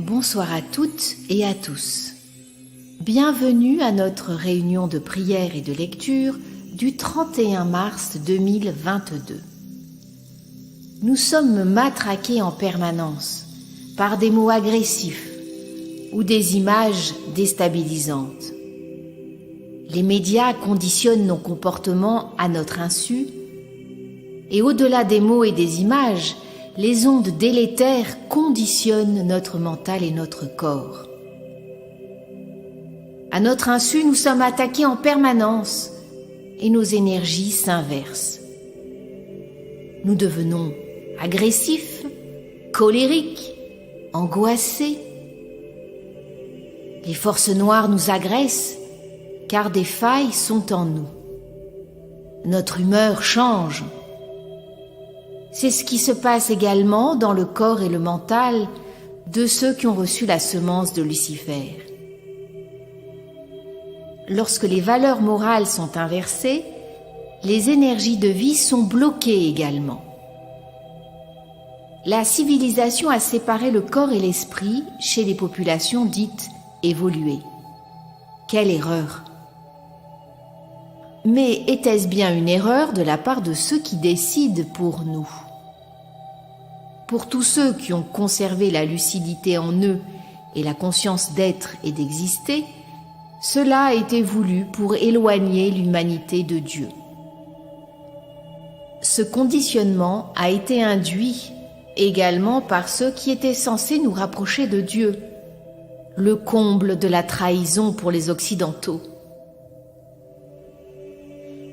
Bonsoir à toutes et à tous. Bienvenue à notre réunion de prière et de lecture du 31 mars 2022. Nous sommes matraqués en permanence par des mots agressifs ou des images déstabilisantes. Les médias conditionnent nos comportements à notre insu et au-delà des mots et des images, les ondes délétères conditionnent notre mental et notre corps. À notre insu, nous sommes attaqués en permanence et nos énergies s'inversent. Nous devenons agressifs, colériques, angoissés. Les forces noires nous agressent car des failles sont en nous. Notre humeur change. C'est ce qui se passe également dans le corps et le mental de ceux qui ont reçu la semence de Lucifer. Lorsque les valeurs morales sont inversées, les énergies de vie sont bloquées également. La civilisation a séparé le corps et l'esprit chez les populations dites évoluées. Quelle erreur! Mais était-ce bien une erreur de la part de ceux qui décident pour nous? Pour tous ceux qui ont conservé la lucidité en eux et la conscience d'être et d'exister, cela a été voulu pour éloigner l'humanité de Dieu. Ce conditionnement a été induit également par ceux qui étaient censés nous rapprocher de Dieu, le comble de la trahison pour les Occidentaux.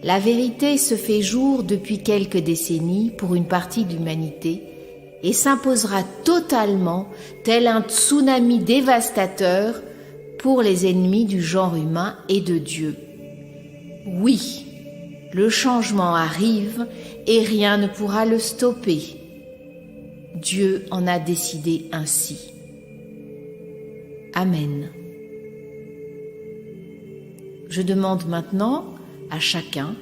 La vérité se fait jour depuis quelques décennies pour une partie de l'humanité et s'imposera totalement tel un tsunami dévastateur pour les ennemis du genre humain et de Dieu. Oui, le changement arrive et rien ne pourra le stopper. Dieu en a décidé ainsi. Amen. Je demande maintenant à chacun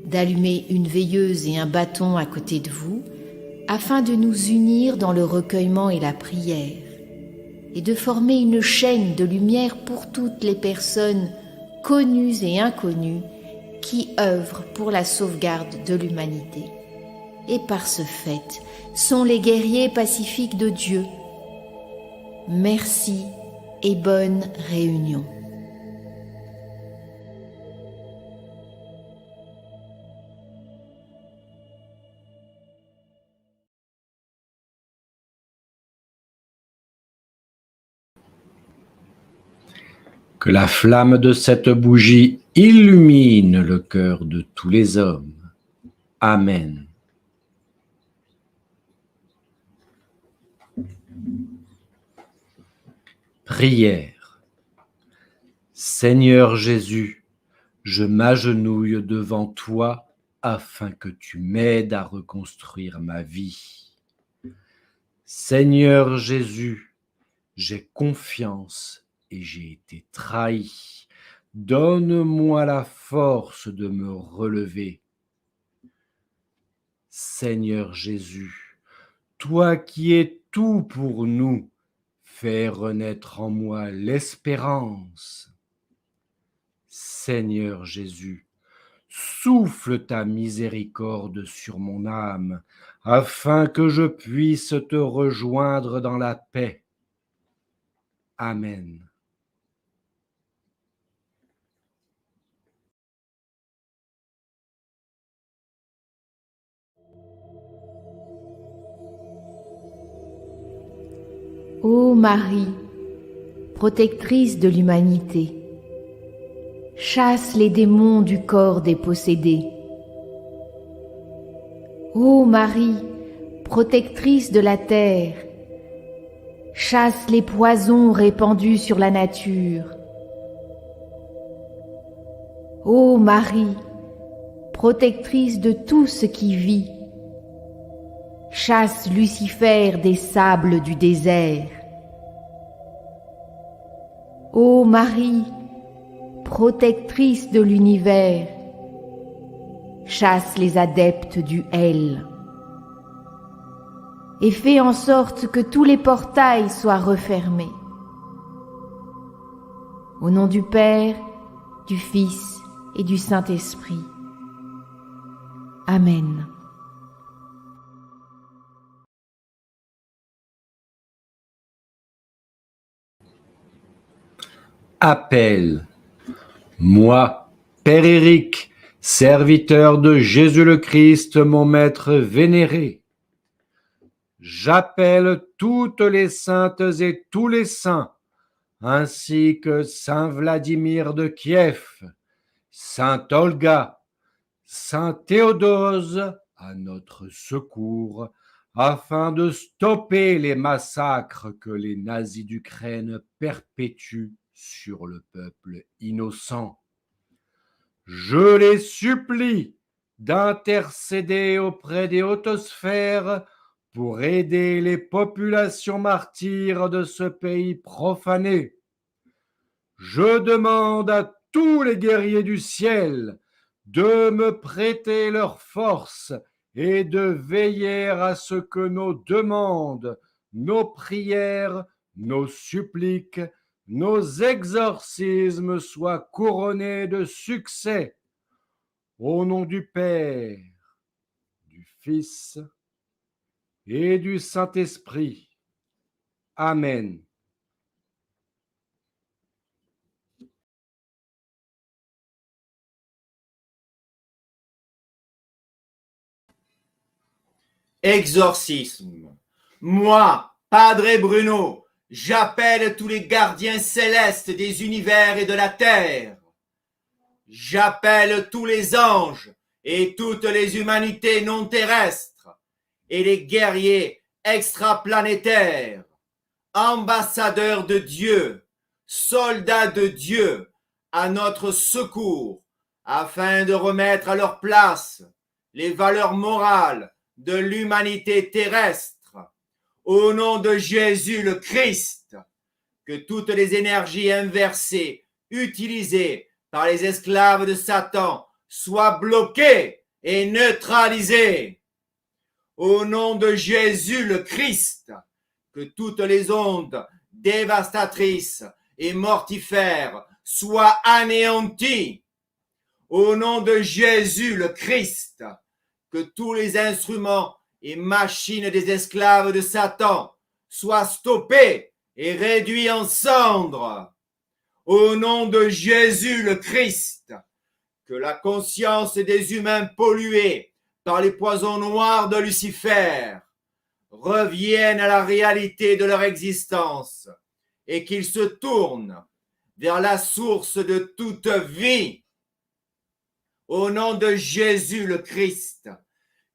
d'allumer une veilleuse et un bâton à côté de vous afin de nous unir dans le recueillement et la prière et de former une chaîne de lumière pour toutes les personnes connues et inconnues qui œuvrent pour la sauvegarde de l'humanité et par ce fait sont les guerriers pacifiques de Dieu. Merci et bonne réunion. Que la flamme de cette bougie illumine le cœur de tous les hommes. Amen. Prière. Seigneur Jésus, je m'agenouille devant toi afin que tu m'aides à reconstruire ma vie. Seigneur Jésus, j'ai confiance et j'ai été trahi. Donne-moi la force de me relever. Seigneur Jésus, toi qui es tout pour nous, fais renaître en moi l'espérance. Seigneur Jésus, souffle ta miséricorde sur mon âme, afin que je puisse te rejoindre dans la paix. Amen. Ô Marie, protectrice de l'humanité, chasse les démons du corps des possédés. Ô Marie, protectrice de la terre, chasse les poisons répandus sur la nature. Ô Marie, protectrice de tout ce qui vit, chasse Lucifer des sables du désert. Ô Marie, protectrice de l'univers, chasse les adeptes du Hell. et fais en sorte que tous les portails soient refermés. Au nom du Père, du Fils et du Saint-Esprit. Amen. Appel. Moi, Père Éric, serviteur de Jésus le Christ, mon Maître vénéré, j'appelle toutes les saintes et tous les saints, ainsi que Saint Vladimir de Kiev, Saint Olga, Saint Théodose, à notre secours, afin de stopper les massacres que les nazis d'Ukraine perpétuent sur le peuple innocent. Je les supplie d'intercéder auprès des hautes sphères pour aider les populations martyres de ce pays profané. Je demande à tous les guerriers du ciel de me prêter leur force et de veiller à ce que nos demandes, nos prières, nos suppliques, nos exorcismes soient couronnés de succès. Au nom du Père, du Fils et du Saint-Esprit. Amen. Exorcisme. Moi, Padre Bruno, j'appelle tous les gardiens célestes des univers et de la terre. J'appelle tous les anges et toutes les humanités non terrestres et les guerriers extraplanétaires, ambassadeurs de Dieu, soldats de Dieu, à notre secours, afin de remettre à leur place les valeurs morales de l'humanité terrestre. Au nom de Jésus le Christ, que toutes les énergies inversées utilisées par les esclaves de Satan soient bloquées et neutralisées. Au nom de Jésus le Christ, que toutes les ondes dévastatrices et mortifères soient anéanties. Au nom de Jésus le Christ, que tous les instruments et machines des esclaves de Satan soient stoppés et réduits en cendres. Au nom de Jésus le Christ, que la conscience des humains pollués par les poisons noirs de Lucifer revienne à la réalité de leur existence et qu'ils se tournent vers la source de toute vie. Au nom de Jésus le Christ,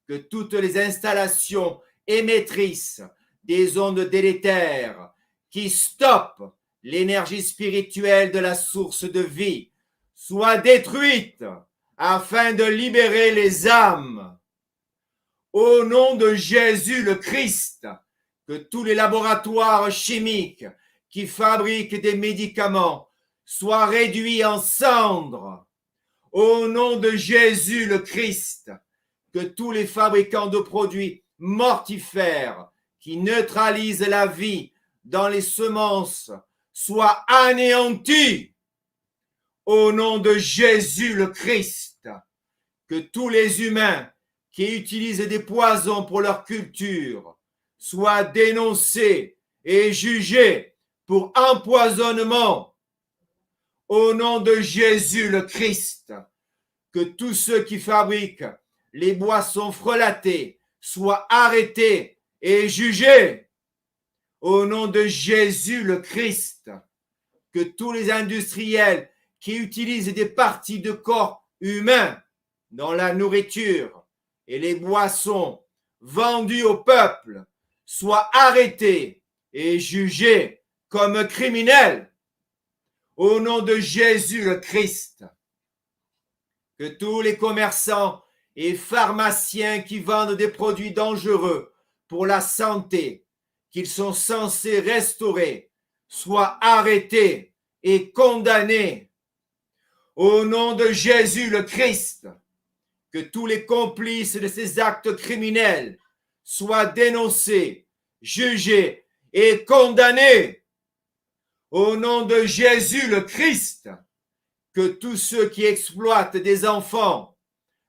que toutes les installations émettrices des ondes délétères qui stoppent l'énergie spirituelle de la source de vie soient détruites afin de libérer les âmes. Au nom de Jésus le Christ, que tous les laboratoires chimiques qui fabriquent des médicaments soient réduits en cendres. Au nom de Jésus le Christ, que tous les fabricants de produits mortifères qui neutralisent la vie dans les semences soient anéantis. Au nom de Jésus le Christ, que tous les humains qui utilisent des poisons pour leur culture soient dénoncés et jugés pour empoisonnement. Au nom de Jésus le Christ, que tous ceux qui fabriquent les boissons frelatées soient arrêtés et jugés. Au nom de Jésus le Christ, que tous les industriels qui utilisent des parties de corps humains dans la nourriture et les boissons vendues au peuple soient arrêtés et jugés comme criminels. Au nom de Jésus le Christ, que tous les commerçants et pharmaciens qui vendent des produits dangereux pour la santé qu'ils sont censés restaurer soient arrêtés et condamnés. Au nom de Jésus le Christ, que tous les complices de ces actes criminels soient dénoncés, jugés et condamnés. Au nom de Jésus le Christ, que tous ceux qui exploitent des enfants,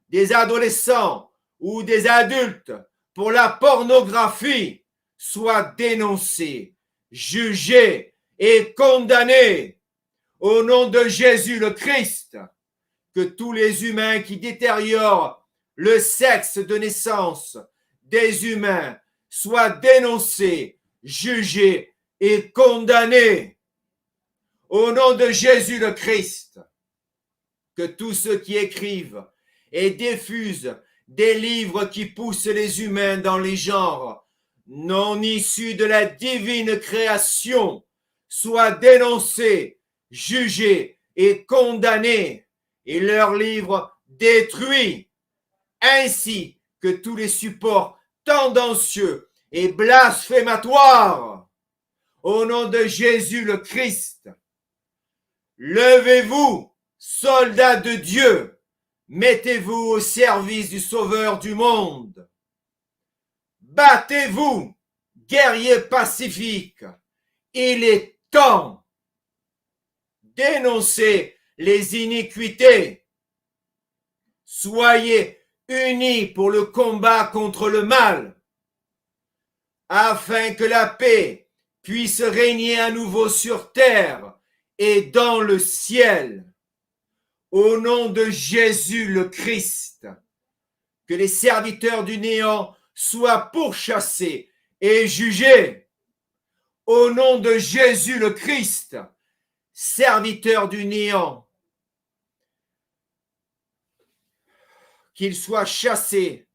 des adolescents ou des adultes pour la pornographie soient dénoncés, jugés et condamnés. Au nom de Jésus le Christ, que tous les humains qui détériorent le sexe de naissance des humains soient dénoncés, jugés et condamnés. Au nom de Jésus le Christ, que tous ceux qui écrivent et diffusent des livres qui poussent les humains dans les genres non issus de la divine création soient dénoncés, jugés et condamnés, et leurs livres détruits, ainsi que tous les supports tendancieux et blasphématoires. Au nom de Jésus le Christ, levez-vous, soldats de Dieu, mettez-vous au service du Sauveur du monde. Battez-vous, guerriers pacifiques, il est temps. Dénoncez les iniquités. Soyez unis pour le combat contre le mal, afin que la paix puisse régner à nouveau sur terre et dans le ciel. Au nom de Jésus le Christ, que les serviteurs du néant soient pourchassés et jugés. Au nom de Jésus le Christ, serviteurs du néant, qu'ils soient chassés.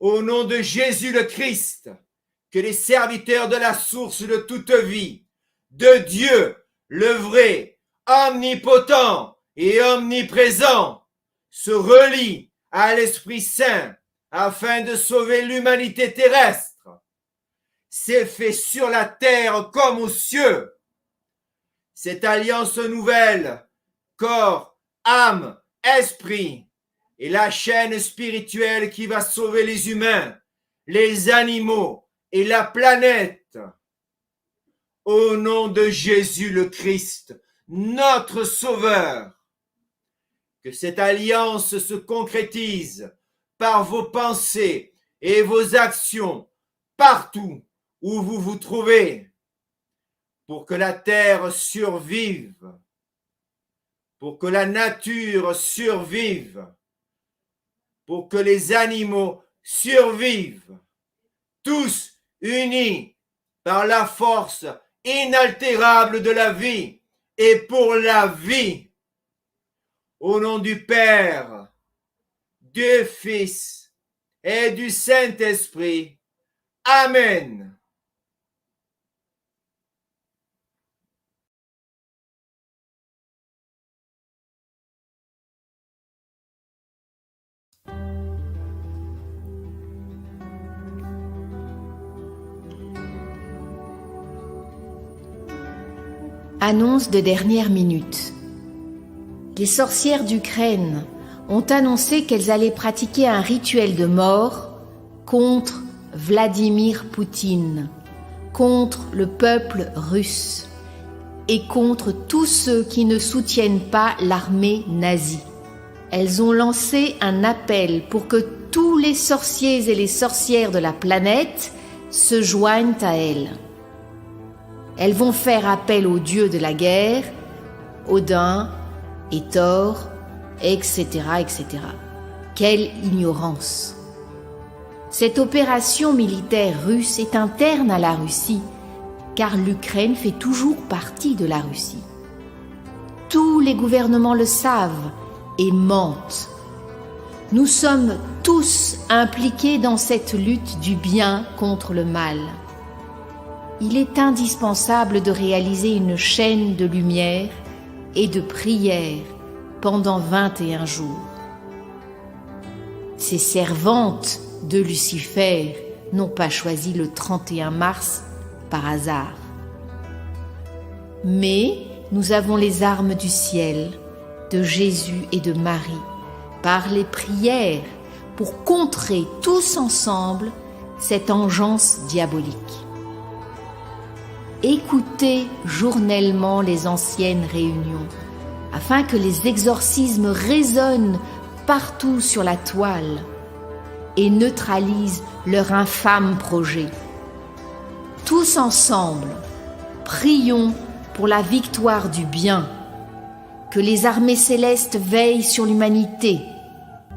Au nom de Jésus le Christ, que les serviteurs de la source de toute vie, de Dieu, le vrai, omnipotent et omniprésent, se relient à l'Esprit Saint afin de sauver l'humanité terrestre. C'est fait sur la terre comme aux cieux. Cette alliance nouvelle, corps, âme, esprit, est la chaîne spirituelle qui va sauver les humains, les animaux et la planète. Au nom de Jésus le Christ, notre Sauveur, que cette alliance se concrétise par vos pensées et vos actions partout où vous vous trouvez, pour que la terre survive, pour que la nature survive, pour que les animaux survivent, tous unis par la force inaltérable de la vie et pour la vie. Au nom du Père, du Fils et du Saint-Esprit. Amen. Annonce de dernière minute. Les sorcières d'Ukraine ont annoncé qu'elles allaient pratiquer un rituel de mort contre Vladimir Poutine, contre le peuple russe et contre tous ceux qui ne soutiennent pas l'armée nazie. Elles ont lancé un appel pour que tous les sorciers et les sorcières de la planète se joignent à elles. Elles vont faire appel aux dieux de la guerre, Odin et Thor, etc., etc. Quelle ignorance! Cette opération militaire russe est interne à la Russie, car l'Ukraine fait toujours partie de la Russie. Tous les gouvernements le savent et mentent. Nous sommes tous impliqués dans cette lutte du bien contre le mal. Il est indispensable de réaliser une chaîne de lumière et de prière pendant 21 jours. Ces servantes de Lucifer n'ont pas choisi le 31 mars par hasard. Mais nous avons les armes du ciel, de Jésus et de Marie, par les prières, pour contrer tous ensemble cette engeance diabolique. Écoutez journellement les anciennes réunions, afin que les exorcismes résonnent partout sur la toile et neutralisent leur infâme projet. Tous ensemble, prions pour la victoire du bien, que les armées célestes veillent sur l'humanité,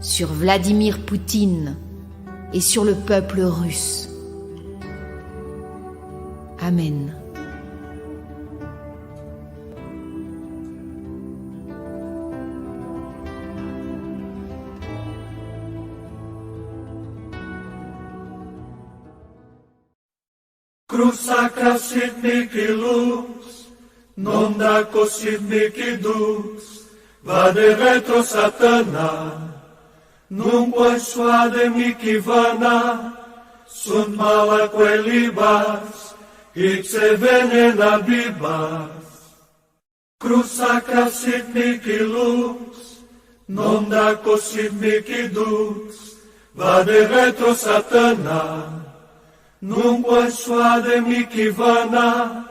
sur Vladimir Poutine et sur le peuple russe. Amen. Cruz sacra sit mihi lux, non daco sit mihi dux, vade retro satana, nunque suade mihi vana, sunt malaque libas, ipse venena bibas. Cruz sacra sit mihi lux, non daco sit mihi dux, vade retro satana, nunque suade mihi vana,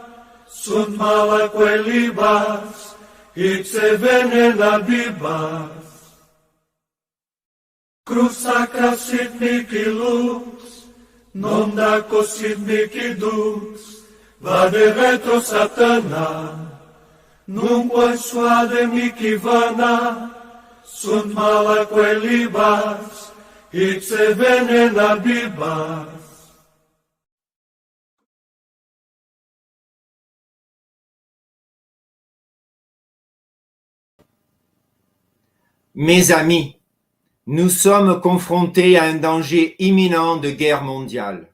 sunt malaque libas, ipse venena bibas. Cruz sacra sit mihi lux, non daco sit mihi dux, vade retro satana, nunque suade mihi vana, sunt malaque libas, ipse venena bibas. Mes amis, nous sommes confrontés à un danger imminent de guerre mondiale.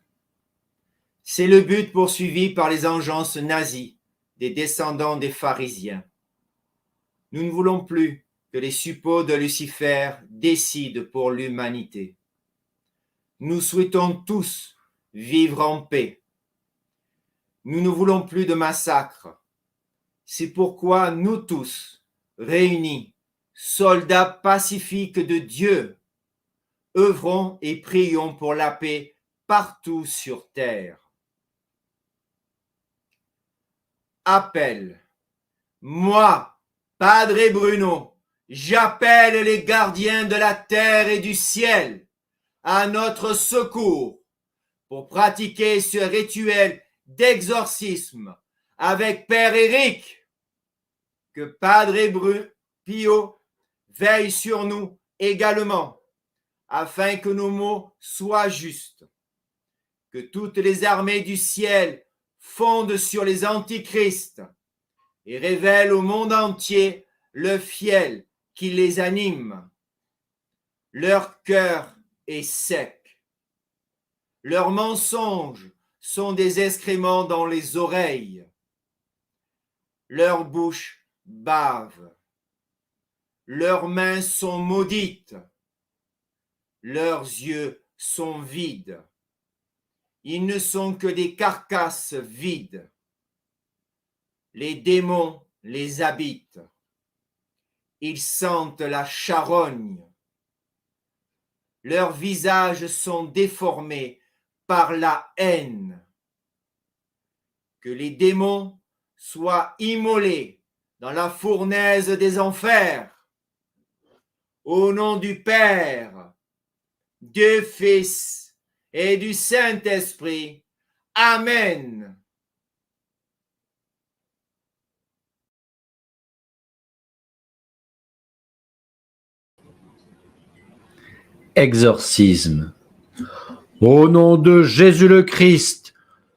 C'est le but poursuivi par les engences nazies des descendants des pharisiens. Nous ne voulons plus que les suppôts de Lucifer décident pour l'humanité. Nous souhaitons tous vivre en paix. Nous ne voulons plus de massacres. C'est pourquoi nous tous, réunis, soldats pacifiques de Dieu, œuvrons et prions pour la paix partout sur terre. Appel. Moi, Padre Bruno, j'appelle les gardiens de la terre et du ciel à notre secours pour pratiquer ce rituel d'exorcisme avec Père Éric. Que Padre Pio veille sur nous également, afin que nos mots soient justes. Que toutes les armées du ciel fondent sur les antichrists et révèlent au monde entier le fiel qui les anime. Leur cœur est sec. Leurs mensonges sont des excréments dans les oreilles. Leurs bouches bavent. Leurs mains sont maudites, leurs yeux sont vides. Ils ne sont que des carcasses vides. Les démons les habitent. Ils sentent la charogne. Leurs visages sont déformés par la haine. Que les démons soient immolés dans la fournaise des enfers. Au nom du Père, du Fils et du Saint-Esprit. Amen. Exorcisme. Au nom de Jésus le Christ,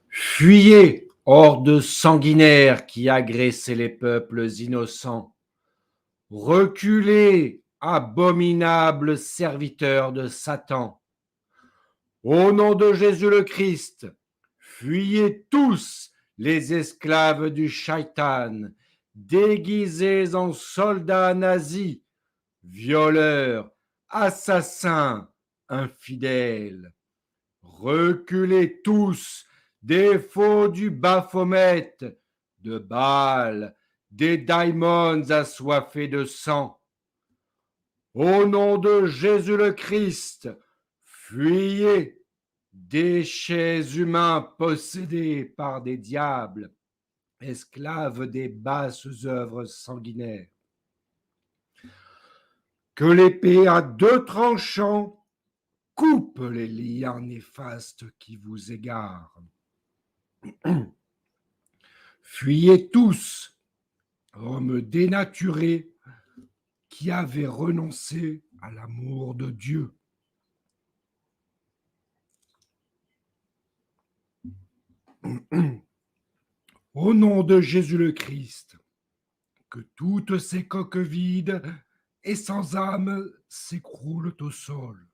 fuyez, horde sanguinaire qui agressait les peuples innocents. Reculez, abominables serviteurs de Satan. Au nom de Jésus le Christ, fuyez tous les esclaves du Shaitan, déguisés en soldats nazis, violeurs, assassins, infidèles. Reculez tous, des faux du Baphomet, de Baal, des daimons assoiffés de sang. Au nom de Jésus le Christ, Fuyez, déchets humains possédés par des diables, esclaves des basses œuvres sanguinaires. Que l'épée à deux tranchants coupe les liens néfastes qui vous égarent. Fuyez tous, hommes dénaturés qui avaient renoncé à l'amour de Dieu. Au nom de Jésus le Christ, que toutes ces coques vides et sans âme s'écroulent au sol.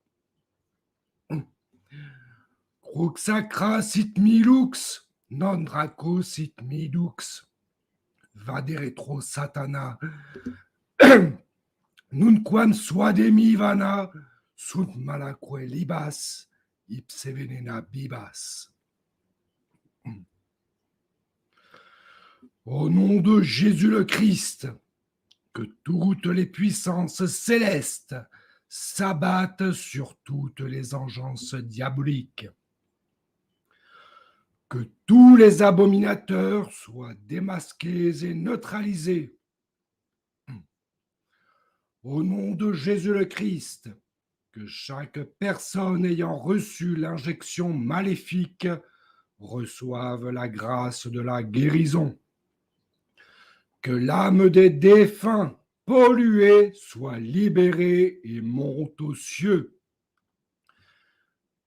Crux sacra sit mi lux, non draco sit mi dux. Vade retro satana, nunquam suademi vana, sunt malaque libas, ipse venena bibas. Au nom de Jésus le Christ, que toutes les puissances célestes s'abattent sur toutes les engences diaboliques. Que tous les abominateurs soient démasqués et neutralisés. Au nom de Jésus le Christ, que chaque personne ayant reçu l'injection maléfique reçoive la grâce de la guérison. Que l'âme des défunts pollués soit libérée et monte aux cieux.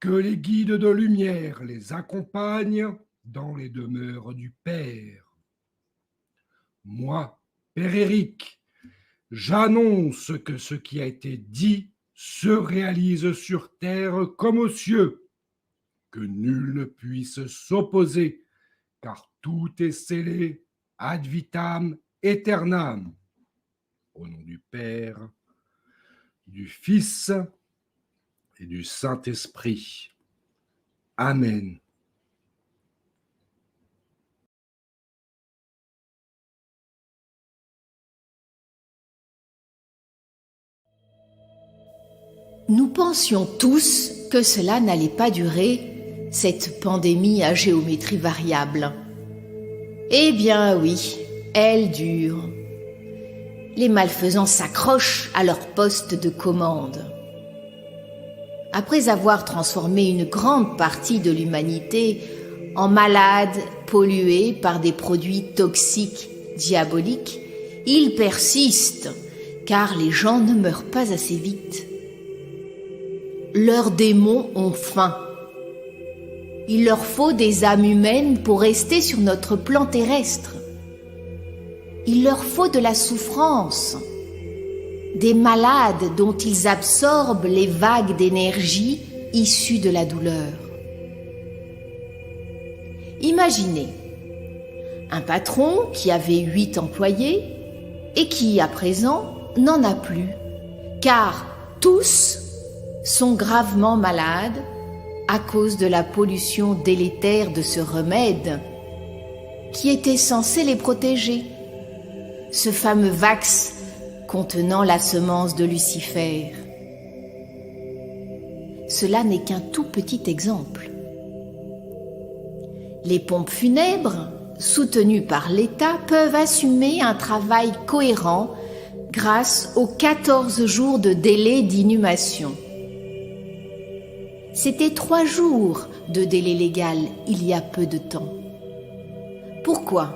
Que les guides de lumière les accompagnent dans les demeures du Père. Moi, Père Éric, j'annonce que ce qui a été dit se réalise sur terre comme aux cieux, que nul ne puisse s'opposer, car tout est scellé ad vitam aeternam. Au nom du Père, du Fils et du Saint-Esprit. Amen. Nous pensions tous que cela n'allait pas durer, cette pandémie à géométrie variable. Eh bien oui, elle dure. Les malfaisants s'accrochent à leur poste de commande. Après avoir transformé une grande partie de l'humanité en malades pollués par des produits toxiques diaboliques, ils persistent, car les gens ne meurent pas assez vite. Leurs démons ont faim. Il leur faut des âmes humaines pour rester sur notre plan terrestre. Il leur faut de la souffrance, des malades dont ils absorbent les vagues d'énergie issues de la douleur. Imaginez un patron qui avait 8 employés et qui, à présent, n'en a plus, car tous sont gravement malades à cause de la pollution délétère de ce remède qui était censé les protéger, ce fameux Vax contenant la semence de Lucifer. Cela n'est qu'un tout petit exemple. Les pompes funèbres, soutenues par l'État, peuvent assumer un travail cohérent grâce aux 14 jours de délai d'inhumation. C'était 3 jours de délai légal il y a peu de temps. Pourquoi ?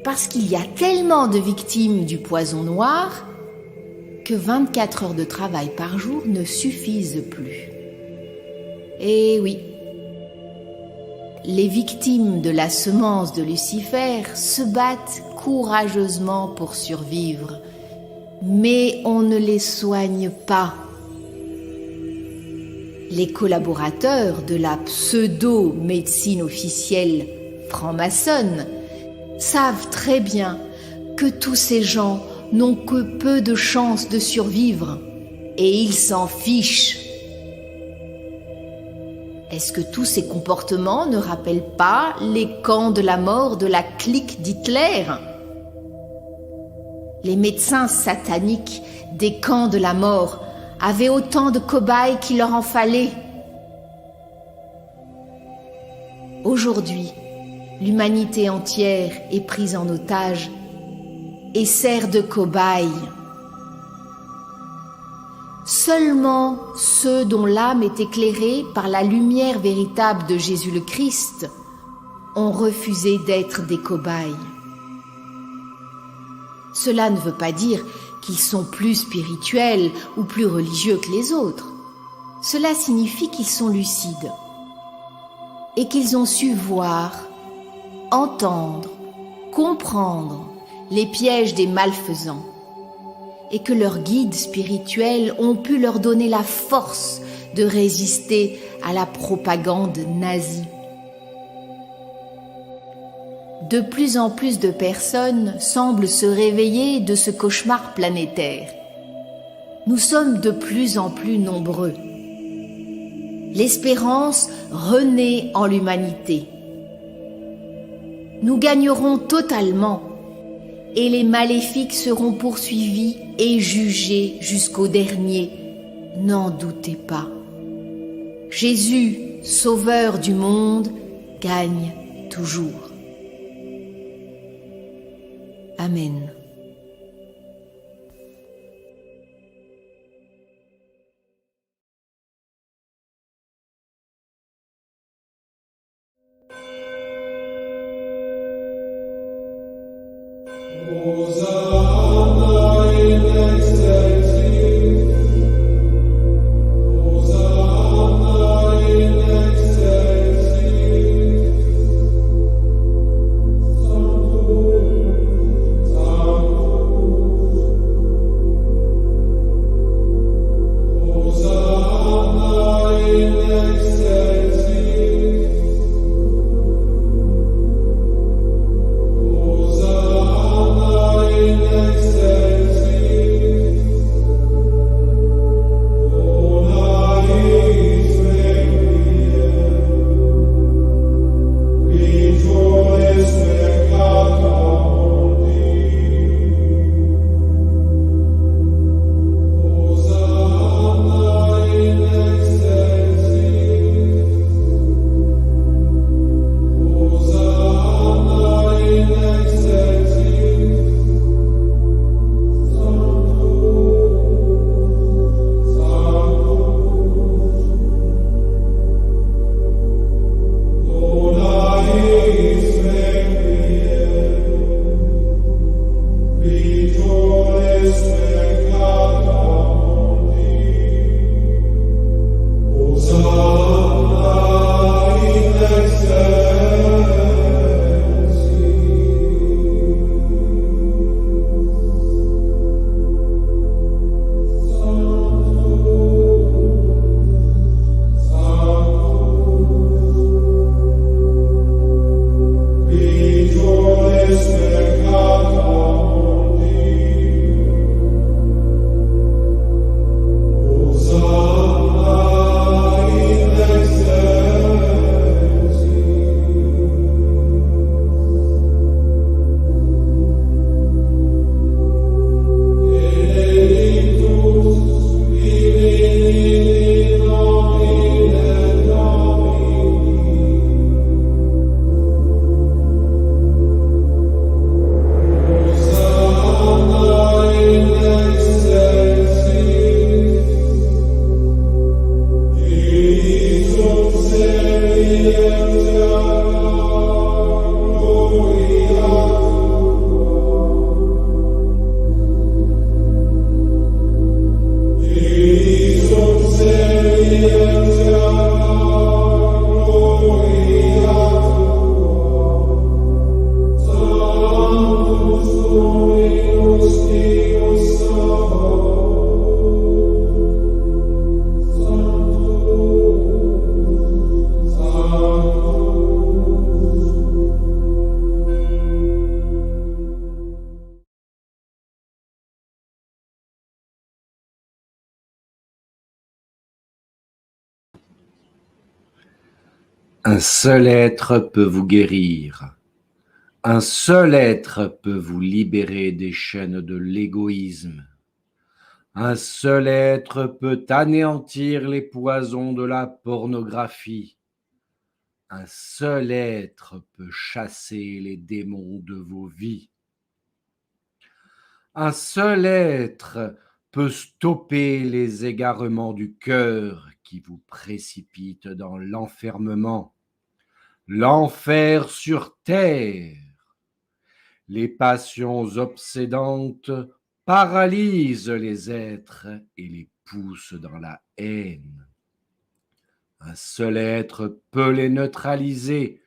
Parce qu'il y a tellement de victimes du poison noir que 24 heures de travail par jour ne suffisent plus. Et oui, les victimes de la semence de Lucifer se battent courageusement pour survivre, mais on ne les soigne pas. Les collaborateurs de la pseudo-médecine officielle franc-maçonne savent très bien que tous ces gens n'ont que peu de chances de survivre et ils s'en fichent. Est-ce que tous ces comportements ne rappellent pas les camps de la mort de la clique d'Hitler ? Les médecins sataniques des camps de la mort avaient autant de cobayes qu'il leur en fallait. Aujourd'hui, l'humanité entière est prise en otage et sert de cobaye. Seulement ceux dont l'âme est éclairée par la lumière véritable de Jésus le Christ ont refusé d'être des cobayes. Cela ne veut pas dire qu'ils sont plus spirituels ou plus religieux que les autres. Cela signifie qu'ils sont lucides et qu'ils ont su voir, entendre, comprendre les pièges des malfaisants et que leurs guides spirituels ont pu leur donner la force de résister à la propagande nazie. De plus en plus de personnes semblent se réveiller de ce cauchemar planétaire. Nous sommes de plus en plus nombreux. L'espérance renaît en l'humanité. Nous gagnerons totalement et les maléfiques seront poursuivis et jugés jusqu'au dernier. N'en doutez pas. Jésus, Sauveur du monde, gagne toujours. Amen. Un seul être peut vous guérir. Un seul être peut vous libérer des chaînes de l'égoïsme. Un seul être peut anéantir les poisons de la pornographie. Un seul être peut chasser les démons de vos vies. Un seul être peut stopper les égarements du cœur qui vous précipitent dans l'enfermement, l'enfer sur terre. Les passions obsédantes paralysent les êtres et les poussent dans la haine. Un seul être peut les neutraliser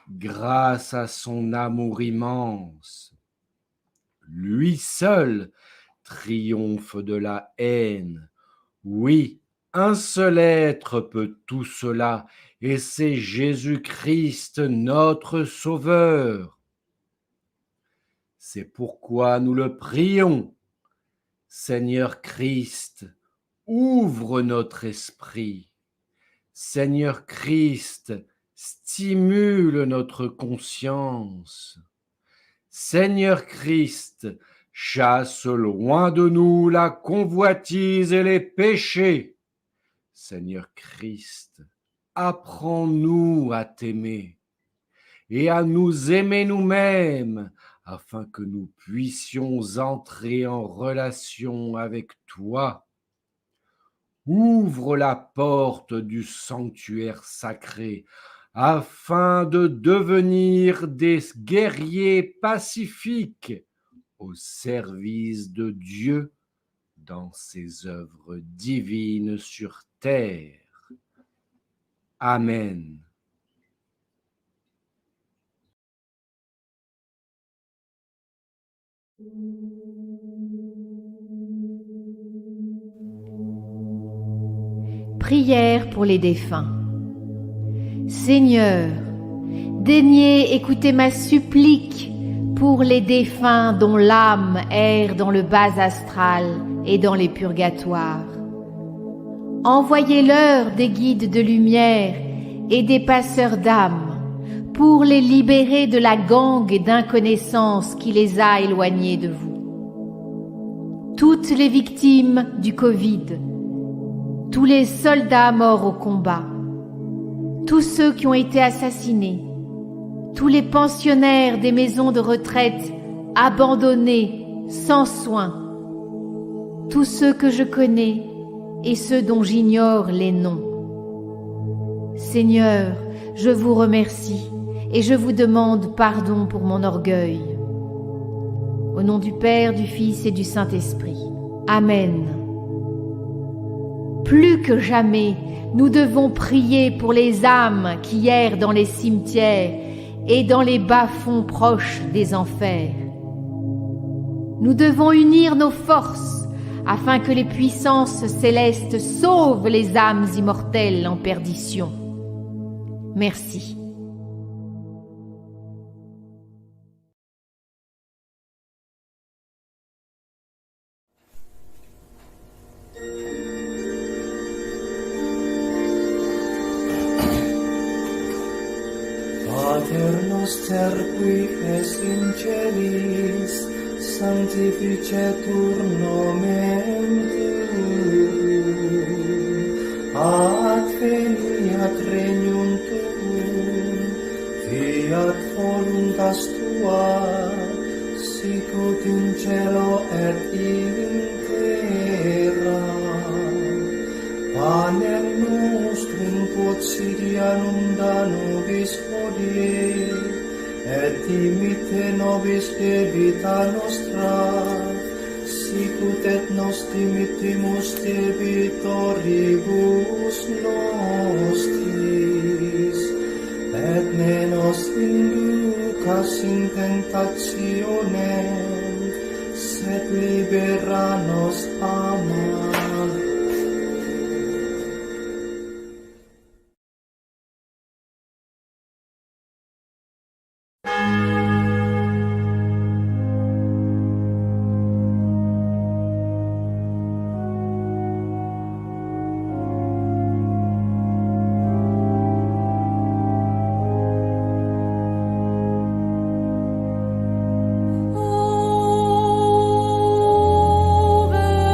grâce à son amour immense. Lui seul triomphe de la haine. Oui, un seul être peut tout cela, et c'est Jésus-Christ, notre Sauveur. C'est pourquoi nous le prions. Seigneur Christ, ouvre notre esprit. Seigneur Christ, stimule notre conscience. Seigneur Christ, chasse loin de nous la convoitise et les péchés. Seigneur Christ, apprends-nous à t'aimer et à nous aimer nous-mêmes, afin que nous puissions entrer en relation avec toi. Ouvre la porte du sanctuaire sacré, afin de devenir des guerriers pacifiques au service de Dieu dans ses œuvres divines sur terre. Amen. Prière pour les défunts. Seigneur, daignez écouter ma supplique pour les défunts dont l'âme erre dans le bas astral et dans les purgatoires. Envoyez-leur des guides de lumière et des passeurs d'âmes pour les libérer de la gangue d'inconnaissance qui les a éloignés de vous. Toutes les victimes du Covid, tous les soldats morts au combat, tous ceux qui ont été assassinés, tous les pensionnaires des maisons de retraite abandonnés, sans soins, tous ceux que je connais et ceux dont j'ignore les noms. Seigneur, je vous remercie et je vous demande pardon pour mon orgueil. Au nom du Père, du Fils et du Saint-Esprit. Amen. Plus que jamais, nous devons prier pour les âmes qui errent dans les cimetières et dans les bas-fonds proches des enfers. Nous devons unir nos forces afin que les puissances célestes sauvent les âmes immortelles en perdition. Merci. Pater noster qui es in celis, sanctificetur nomen tuum, adveniat regnum tuum, fiat voluntas tua, sicut in cielo et in terra. Panem nostrum quotidianum da nobis hodie, et dimitte nobis debita nostra, sicut et nos dimittimus debitoribus nostris, et ne nos inducas in tentationem, sed libera nos a malo. Over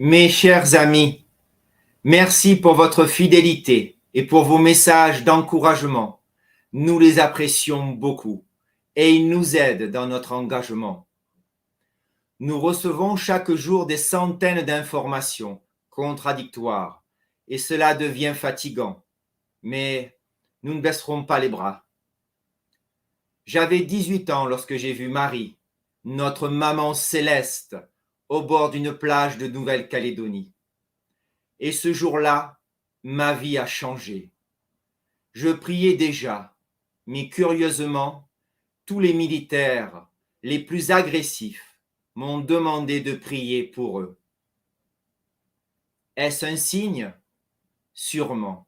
Mes chers amis, merci pour votre fidélité et pour vos messages d'encouragement. Nous les apprécions beaucoup et ils nous aident dans notre engagement. Nous recevons chaque jour des centaines d'informations contradictoires et cela devient fatigant, mais nous ne baisserons pas les bras. J'avais 18 ans lorsque j'ai vu Marie, notre maman céleste, au bord d'une plage de Nouvelle-Calédonie. Et ce jour-là, ma vie a changé. Je priais déjà, mais curieusement, tous les militaires les plus agressifs m'ont demandé de prier pour eux. Est-ce un signe? Sûrement.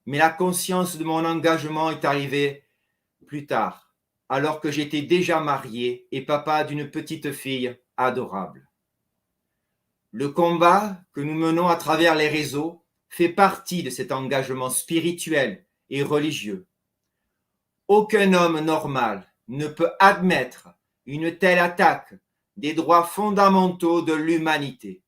Mais la conscience de mon engagement est arrivée plus tard, alors que j'étais déjà marié et papa d'une petite fille adorable. Le combat que nous menons à travers les réseaux fait partie de cet engagement spirituel et religieux. Aucun homme normal ne peut admettre une telle attaque des droits fondamentaux de l'humanité.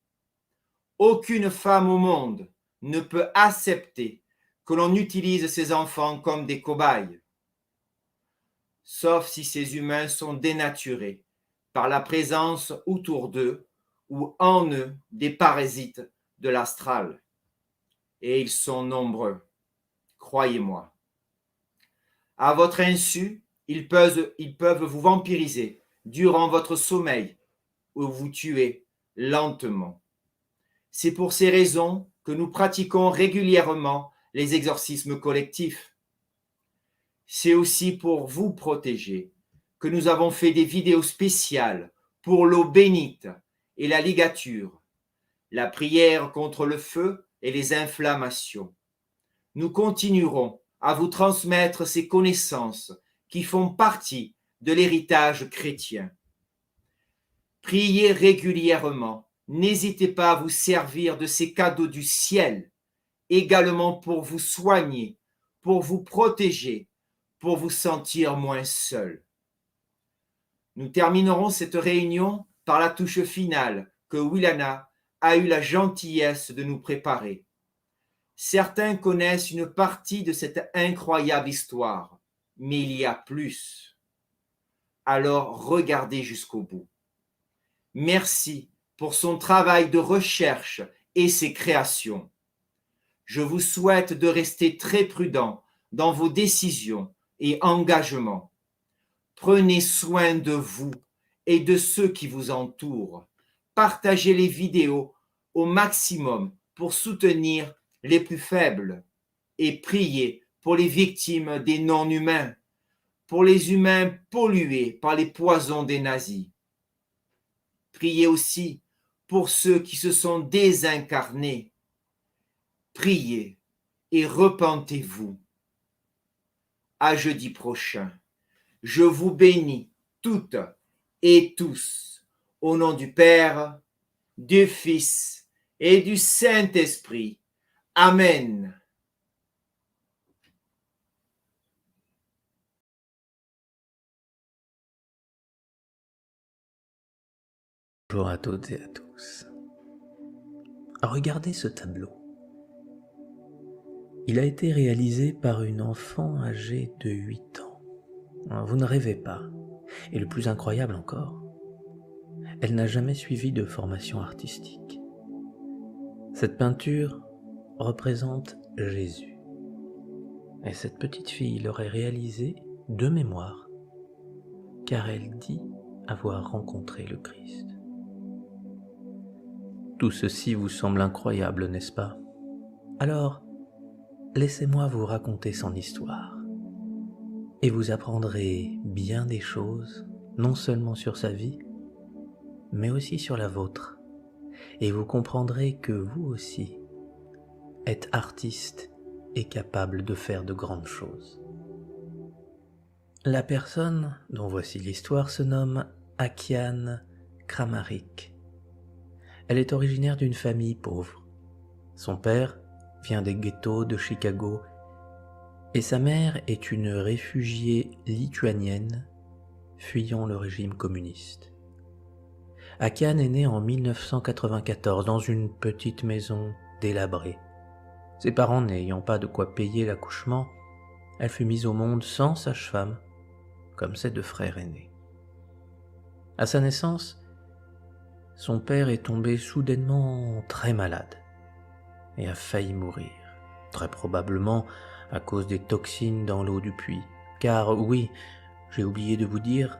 Aucune femme au monde ne peut accepter que l'on utilise ses enfants comme des cobayes, sauf si ces humains sont dénaturés par la présence autour d'eux ou en eux des parasites de l'astral. Et ils sont nombreux, croyez-moi. À votre insu, ils peuvent vous vampiriser durant votre sommeil ou vous tuer lentement. C'est pour ces raisons que nous pratiquons régulièrement les exorcismes collectifs. C'est aussi pour vous protéger que nous avons fait des vidéos spéciales pour l'eau bénite et la ligature, la prière contre le feu et les inflammations. Nous continuerons à vous transmettre ces connaissances qui font partie de l'héritage chrétien. Priez régulièrement. N'hésitez pas à vous servir de ces cadeaux du ciel, également pour vous soigner, pour vous protéger, pour vous sentir moins seul. Nous terminerons cette réunion par la touche finale que Willana a eu la gentillesse de nous préparer. Certains connaissent une partie de cette incroyable histoire, mais il y a plus. Alors regardez jusqu'au bout. Merci pour son travail de recherche et ses créations. Je vous souhaite de rester très prudent dans vos décisions et engagements. Prenez soin de vous et de ceux qui vous entourent. Partagez les vidéos au maximum pour soutenir les plus faibles et priez pour les victimes des non-humains, pour les humains pollués par les poisons des nazis. Priez aussi pour ceux qui se sont désincarnés. Priez et repentez-vous. À jeudi prochain. Je vous bénis toutes et tous au nom du Père, du Fils et du Saint-Esprit. Amen. Bonjour à toutes et à tous. Regardez ce tableau. Il a été réalisé par une enfant âgée de 8 ans. Vous ne rêvez pas. Et le plus incroyable encore, elle n'a jamais suivi de formation artistique. Cette peinture représente Jésus. Et cette petite fille l'aurait réalisée de mémoire, car elle dit avoir rencontré le Christ. Tout ceci vous semble incroyable, n'est-ce pas? Alors, laissez-moi vous raconter son histoire. Et vous apprendrez bien des choses, non seulement sur sa vie, mais aussi sur la vôtre. Et vous comprendrez que vous aussi êtes artiste et capable de faire de grandes choses. La personne dont voici l'histoire se nomme Akiane Kramarik. Elle est originaire d'une famille pauvre. Son père vient des ghettos de Chicago et sa mère est une réfugiée lituanienne fuyant le régime communiste. Akiane est née en 1994 dans une petite maison délabrée. Ses parents n'ayant pas de quoi payer l'accouchement, elle fut mise au monde sans sage-femme, comme ses deux frères aînés. À sa naissance, son père est tombé soudainement très malade et a failli mourir, très probablement à cause des toxines dans l'eau du puits. Car oui, j'ai oublié de vous dire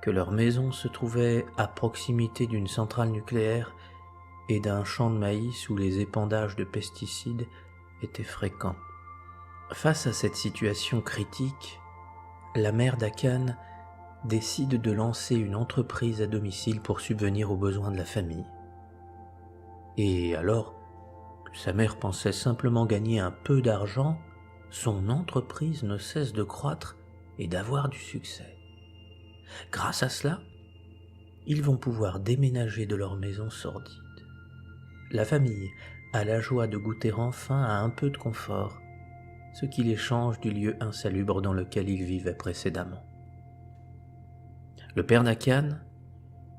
que leur maison se trouvait à proximité d'une centrale nucléaire et d'un champ de maïs où les épandages de pesticides étaient fréquents. Face à cette situation critique, la mère d'Akiane décide de lancer une entreprise à domicile pour subvenir aux besoins de la famille. Et alors que sa mère pensait simplement gagner un peu d'argent, son entreprise ne cesse de croître et d'avoir du succès. Grâce à cela, ils vont pouvoir déménager de leur maison sordide. La famille a la joie de goûter enfin à un peu de confort, ce qui les change du lieu insalubre dans lequel ils vivaient précédemment. Le père d'Akiane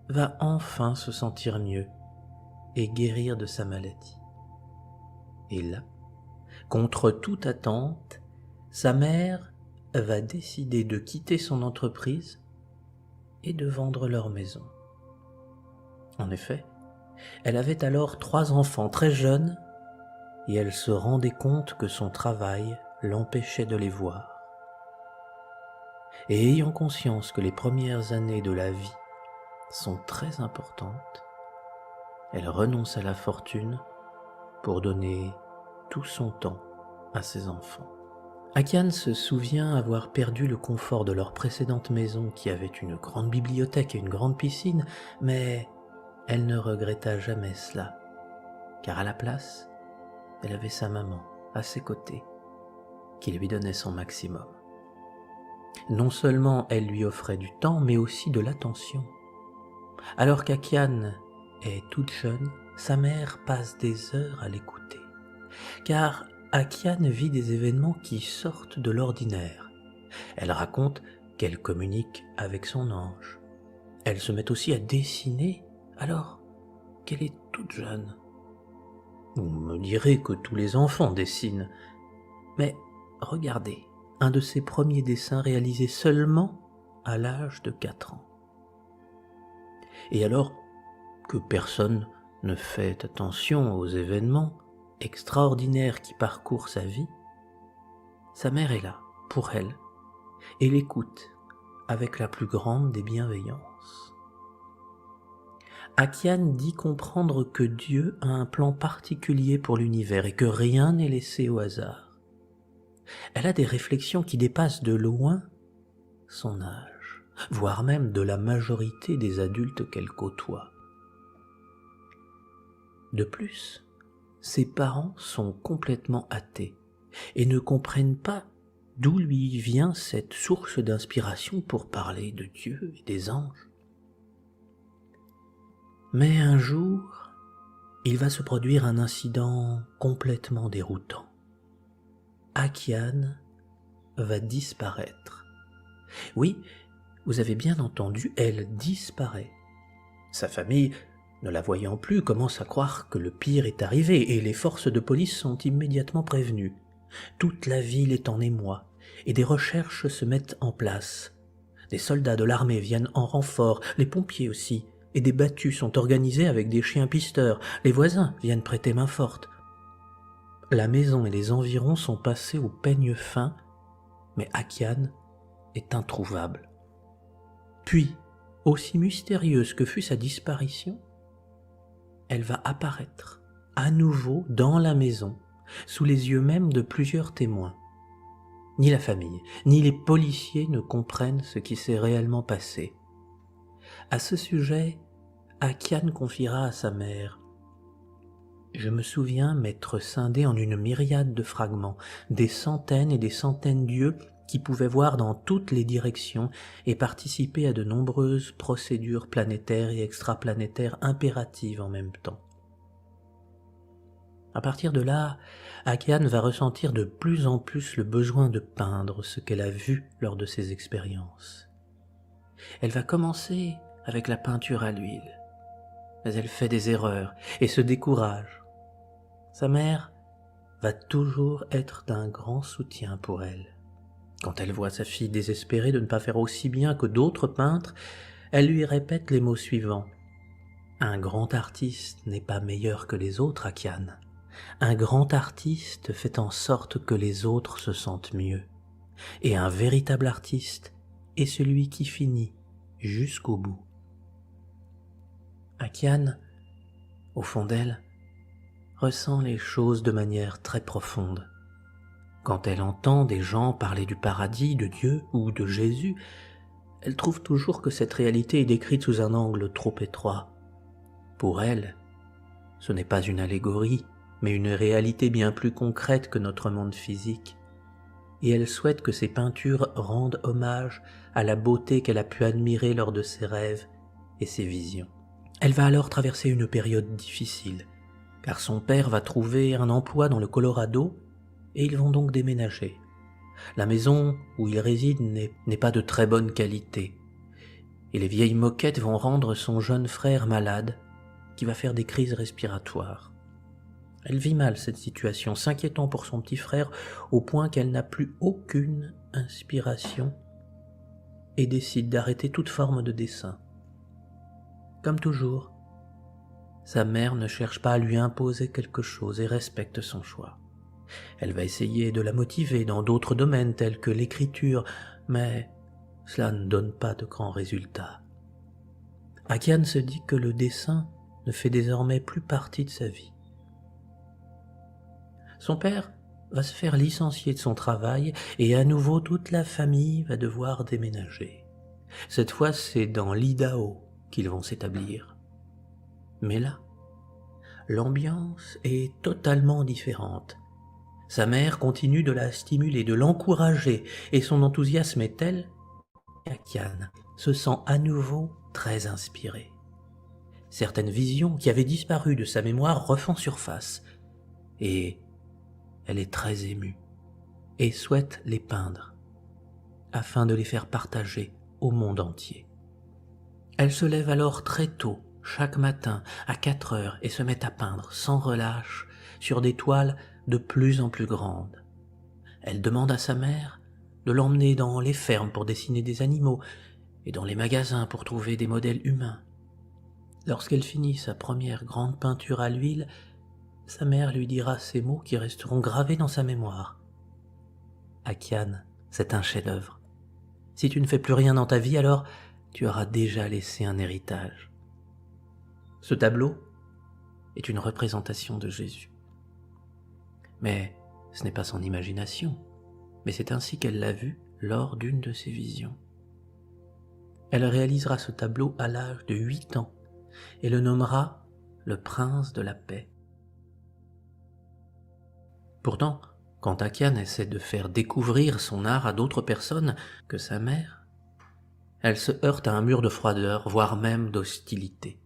va enfin se sentir mieux et guérir de sa maladie. Et là, contre toute attente, sa mère va décider de quitter son entreprise et de vendre leur maison. En effet, elle avait alors 3 enfants très jeunes et elle se rendait compte que son travail l'empêchait de les voir. Et ayant conscience que les premières années de la vie sont très importantes, elle renonce à la fortune pour donner tout son temps à ses enfants. Akiane se souvient avoir perdu le confort de leur précédente maison qui avait une grande bibliothèque et une grande piscine, mais elle ne regretta jamais cela, car à la place, elle avait sa maman à ses côtés, qui lui donnait son maximum. Non seulement elle lui offrait du temps, mais aussi de l'attention. Alors qu'Akiane est toute jeune, sa mère passe des heures à l'écouter, car Akiane vit des événements qui sortent de l'ordinaire. Elle raconte qu'elle communique avec son ange. Elle se met aussi à dessiner alors qu'elle est toute jeune. Vous me direz que tous les enfants dessinent, mais regardez, un de ses premiers dessins réalisés seulement à l'âge de 4 ans. Et alors que personne ne fait attention aux événements extraordinaires qui parcourent sa vie, sa mère est là pour elle et l'écoute avec la plus grande des bienveillances. Akiane dit comprendre que Dieu a un plan particulier pour l'univers et que rien n'est laissé au hasard. Elle a des réflexions qui dépassent de loin son âge, voire même de la majorité des adultes qu'elle côtoie. De plus, ses parents sont complètement athées et ne comprennent pas d'où lui vient cette source d'inspiration pour parler de Dieu et des anges. Mais un jour, il va se produire un incident complètement déroutant. Akiane va disparaître. Oui, vous avez bien entendu, elle disparaît. Sa famille, ne la voyant plus, commence à croire que le pire est arrivé et les forces de police sont immédiatement prévenues. Toute la ville est en émoi et des recherches se mettent en place. Des soldats de l'armée viennent en renfort, les pompiers aussi, et des battues sont organisées avec des chiens pisteurs. Les voisins viennent prêter main forte. La maison et les environs sont passés au peigne fin, mais Akiane est introuvable. Puis, aussi mystérieuse que fut sa disparition, elle va apparaître à nouveau dans la maison, sous les yeux même de plusieurs témoins. Ni la famille, ni les policiers ne comprennent ce qui s'est réellement passé. À ce sujet, Akiane confiera à sa mère « Je me souviens m'être scindé en une myriade de fragments, des centaines et des centaines d'yeux qui pouvaient voir dans toutes les directions et participer à de nombreuses procédures planétaires et extraplanétaires impératives en même temps. » À partir de là, Akiane va ressentir de plus en plus le besoin de peindre ce qu'elle a vu lors de ses expériences. Elle va commencer avec la peinture à l'huile, mais elle fait des erreurs et se décourage. Sa mère va toujours être d'un grand soutien pour elle. Quand elle voit sa fille désespérée de ne pas faire aussi bien que d'autres peintres, elle lui répète les mots suivants. « Un grand artiste n'est pas meilleur que les autres, Akian. Un grand artiste fait en sorte que les autres se sentent mieux. Et un véritable artiste est celui qui finit jusqu'au bout. » Akian, au fond d'elle, ressent les choses de manière très profonde. Quand elle entend des gens parler du paradis, de Dieu ou de Jésus, elle trouve toujours que cette réalité est décrite sous un angle trop étroit. Pour elle, ce n'est pas une allégorie, mais une réalité bien plus concrète que notre monde physique. Et elle souhaite que ses peintures rendent hommage à la beauté qu'elle a pu admirer lors de ses rêves et ses visions. Elle va alors traverser une période difficile, car son père va trouver un emploi dans le Colorado et ils vont donc déménager. La maison où il réside n'est pas de très bonne qualité, et les vieilles moquettes vont rendre son jeune frère malade, qui va faire des crises respiratoires. Elle vit mal cette situation, s'inquiétant pour son petit frère au point qu'elle n'a plus aucune inspiration et décide d'arrêter toute forme de dessin. Comme toujours, sa mère ne cherche pas à lui imposer quelque chose et respecte son choix. Elle va essayer de la motiver dans d'autres domaines tels que l'écriture, mais cela ne donne pas de grands résultats. Akian se dit que le dessin ne fait désormais plus partie de sa vie. Son père va se faire licencier de son travail et à nouveau toute la famille va devoir déménager. Cette fois, c'est dans l'Idaho qu'ils vont s'établir. Mais là, l'ambiance est totalement différente. Sa mère continue de la stimuler, de l'encourager, et son enthousiasme est tel qu'Akian se sent à nouveau très inspiré. Certaines visions qui avaient disparu de sa mémoire refont surface, et elle est très émue, et souhaite les peindre, afin de les faire partager au monde entier. Elle se lève alors très tôt, chaque matin, à 4 heures, et se met à peindre sans relâche sur des toiles de plus en plus grandes. Elle demande à sa mère de l'emmener dans les fermes pour dessiner des animaux et dans les magasins pour trouver des modèles humains. Lorsqu'elle finit sa première grande peinture à l'huile, sa mère lui dira ces mots qui resteront gravés dans sa mémoire. « Akian, c'est un chef-d'œuvre. Si tu ne fais plus rien dans ta vie, alors tu auras déjà laissé un héritage. » Ce tableau est une représentation de Jésus. Mais ce n'est pas son imagination, mais c'est ainsi qu'elle l'a vu lors d'une de ses visions. Elle réalisera ce tableau à l'âge de 8 ans et le nommera le Prince de la Paix. Pourtant, quand Akian essaie de faire découvrir son art à d'autres personnes que sa mère, elle se heurte à un mur de froideur, voire même d'hostilité.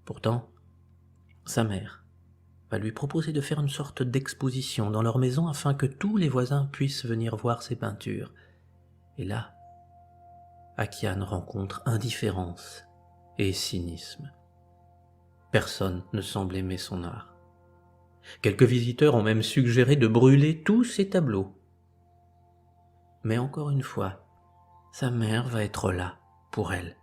Pourtant, sa mère va lui proposer de faire une sorte d'exposition dans leur maison afin que tous les voisins puissent venir voir ses peintures. Et là, Akian rencontre indifférence et cynisme. Personne ne semble aimer son art. Quelques visiteurs ont même suggéré de brûler tous ses tableaux. Mais encore une fois, sa mère va être là pour elle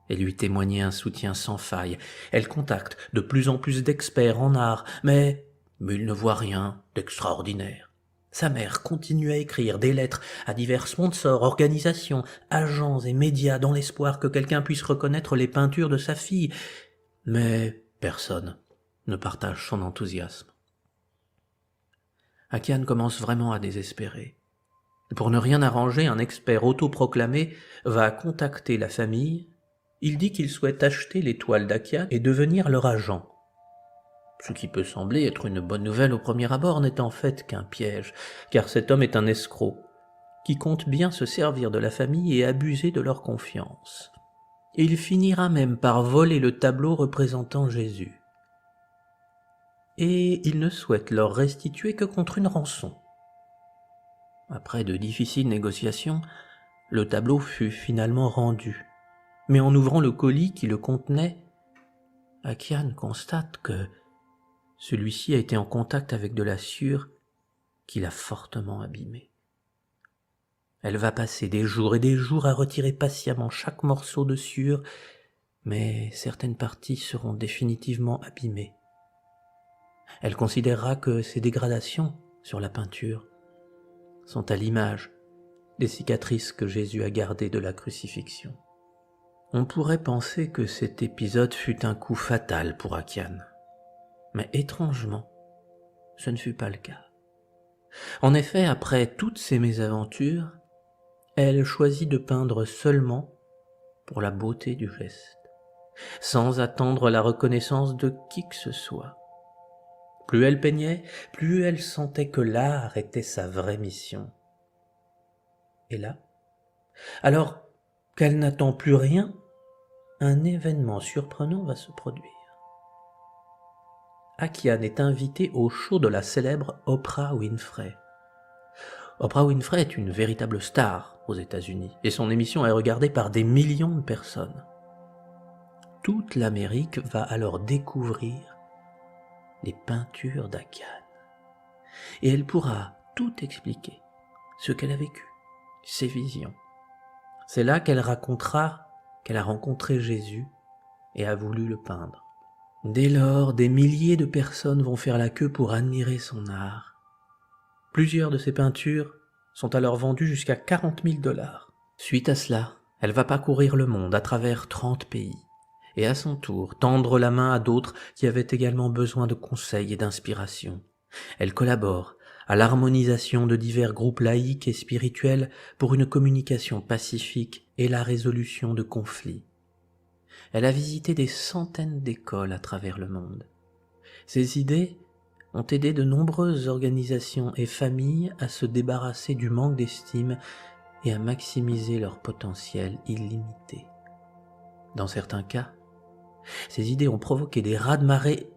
et lui témoigner un soutien sans faille. Elle contacte de plus en plus d'experts en art, mais il ne voit rien d'extraordinaire. Sa mère continue à écrire des lettres à divers sponsors, organisations, agents et médias dans l'espoir que quelqu'un puisse reconnaître les peintures de sa fille, mais personne ne partage son enthousiasme. Akian commence vraiment à désespérer. Pour ne rien arranger, un expert autoproclamé va contacter la famille. Il dit qu'il souhaite acheter les toiles d'Akian et devenir leur agent. Ce qui peut sembler être une bonne nouvelle au premier abord n'est en fait qu'un piège, car cet homme est un escroc, qui compte bien se servir de la famille et abuser de leur confiance. Il finira même par voler le tableau représentant Jésus. Et il ne souhaite leur restituer que contre une rançon. Après de difficiles négociations, le tableau fut finalement rendu. Mais en ouvrant le colis qui le contenait, Akiane constate que celui-ci a été en contact avec de la sueur qui l'a fortement abîmé. Elle va passer des jours et des jours à retirer patiemment chaque morceau de sueur, mais certaines parties seront définitivement abîmées. Elle considérera que ces dégradations sur la peinture sont à l'image des cicatrices que Jésus a gardées de la crucifixion. On pourrait penser que cet épisode fut un coup fatal pour Akiane, mais étrangement, ce ne fut pas le cas. En effet, après toutes ces mésaventures, elle choisit de peindre seulement pour la beauté du geste, sans attendre la reconnaissance de qui que ce soit. Plus elle peignait, plus elle sentait que l'art était sa vraie mission. Et là, alors qu'elle n'attend plus rien, un événement surprenant va se produire. Akiane est invitée au show de la célèbre Oprah Winfrey. Oprah Winfrey est une véritable star aux États-Unis et son émission est regardée par des millions de personnes. Toute l'Amérique va alors découvrir les peintures d'Akiane et elle pourra tout expliquer, ce qu'elle a vécu, ses visions. C'est là qu'elle racontera qu'elle a rencontré Jésus et a voulu le peindre. Dès lors, des milliers de personnes vont faire la queue pour admirer son art. Plusieurs de ses peintures sont alors vendues jusqu'à 40 000 $. Suite à cela, elle va parcourir le monde à travers 30 pays et à son tour tendre la main à d'autres qui avaient également besoin de conseils et d'inspiration. Elle collabore à l'harmonisation de divers groupes laïques et spirituels pour une communication pacifique et la résolution de conflits. Elle a visité des centaines d'écoles à travers le monde. Ses idées ont aidé de nombreuses organisations et familles à se débarrasser du manque d'estime et à maximiser leur potentiel illimité. Dans certains cas, ces idées ont provoqué des raz-de-marée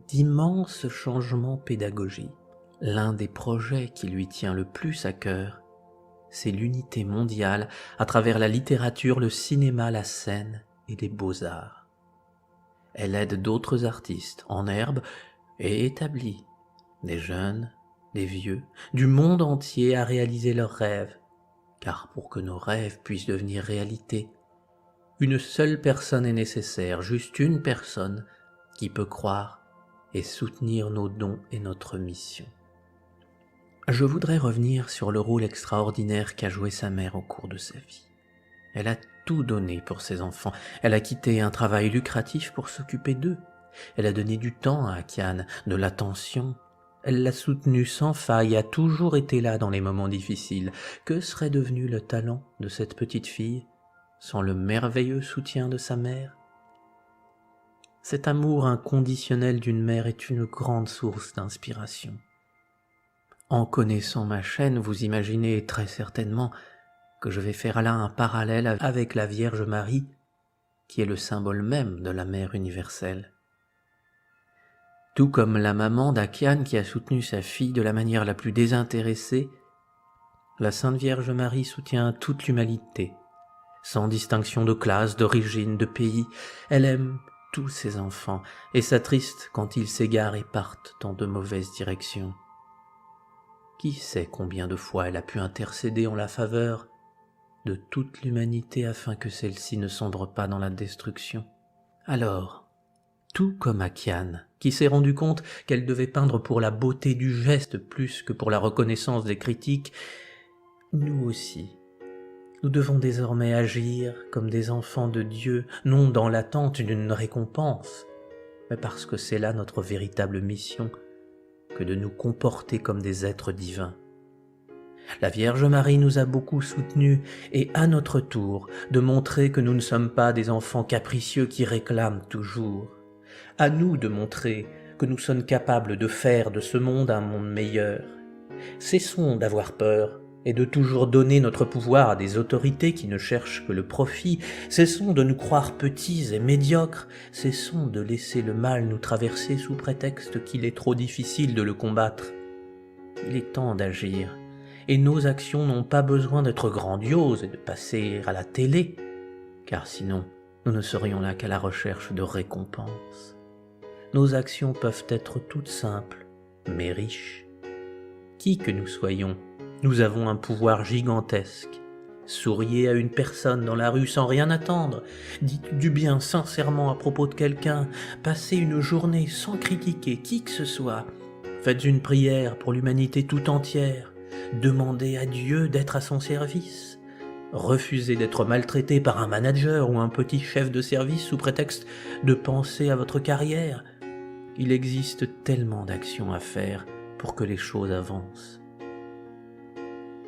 d'immenses changements pédagogiques. L'un des projets qui lui tient le plus à cœur, c'est l'unité mondiale à travers la littérature, le cinéma, la scène et les beaux-arts. Elle aide d'autres artistes en herbe et établit des jeunes, des vieux, du monde entier à réaliser leurs rêves. Car pour que nos rêves puissent devenir réalité, une seule personne est nécessaire, juste une personne qui peut croire et soutenir nos dons et notre mission. Je voudrais revenir sur le rôle extraordinaire qu'a joué sa mère au cours de sa vie. Elle a tout donné pour ses enfants. Elle a quitté un travail lucratif pour s'occuper d'eux. Elle a donné du temps à Akiane, de l'attention. Elle l'a soutenu sans faille, a toujours été là dans les moments difficiles. Que serait devenu le talent de cette petite fille sans le merveilleux soutien de sa mère? Cet amour inconditionnel d'une mère est une grande source d'inspiration. En connaissant ma chaîne, vous imaginez très certainement que je vais faire là un parallèle avec la Vierge Marie, qui est le symbole même de la Mère universelle. Tout comme la maman d'Akiane qui a soutenu sa fille de la manière la plus désintéressée, la Sainte Vierge Marie soutient toute l'humanité, sans distinction de classe, d'origine, de pays. Elle aime tous ses enfants et s'attriste quand ils s'égarent et partent dans de mauvaises directions. Qui sait combien de fois elle a pu intercéder en la faveur de toute l'humanité afin que celle-ci ne sombre pas dans la destruction. Alors, tout comme Akiane, qui s'est rendu compte qu'elle devait peindre pour la beauté du geste plus que pour la reconnaissance des critiques, nous aussi, nous devons désormais agir comme des enfants de Dieu, non dans l'attente d'une récompense, mais parce que c'est là notre véritable mission, que de nous comporter comme des êtres divins. La Vierge Marie nous a beaucoup soutenus et à notre tour de montrer que nous ne sommes pas des enfants capricieux qui réclament toujours. À nous de montrer que nous sommes capables de faire de ce monde un monde meilleur. Cessons d'avoir peur et de toujours donner notre pouvoir à des autorités qui ne cherchent que le profit. Cessons de nous croire petits et médiocres. Cessons de laisser le mal nous traverser sous prétexte qu'il est trop difficile de le combattre. Il est temps d'agir, et nos actions n'ont pas besoin d'être grandioses et de passer à la télé, car sinon nous ne serions là qu'à la recherche de récompenses. nos actions peuvent être toutes simples, mais riches. Qui que nous soyons, nous avons un pouvoir gigantesque. Souriez à une personne dans la rue sans rien attendre, dites du bien sincèrement à propos de quelqu'un, passez une journée sans critiquer qui que ce soit, faites une prière pour l'humanité tout entière, demandez à Dieu d'être à son service, refusez d'être maltraité par un manager ou un petit chef de service sous prétexte de penser à votre carrière. Il existe tellement d'actions à faire pour que les choses avancent.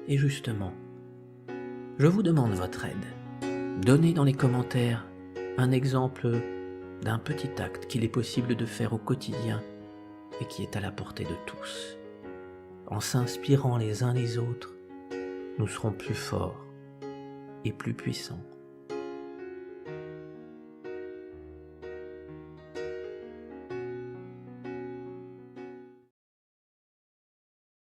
Et justement, je vous demande votre aide. Donnez dans les commentaires un exemple d'un petit acte qu'il est possible de faire au quotidien et qui est à la portée de tous. En s'inspirant les uns les autres, nous serons plus forts et plus puissants.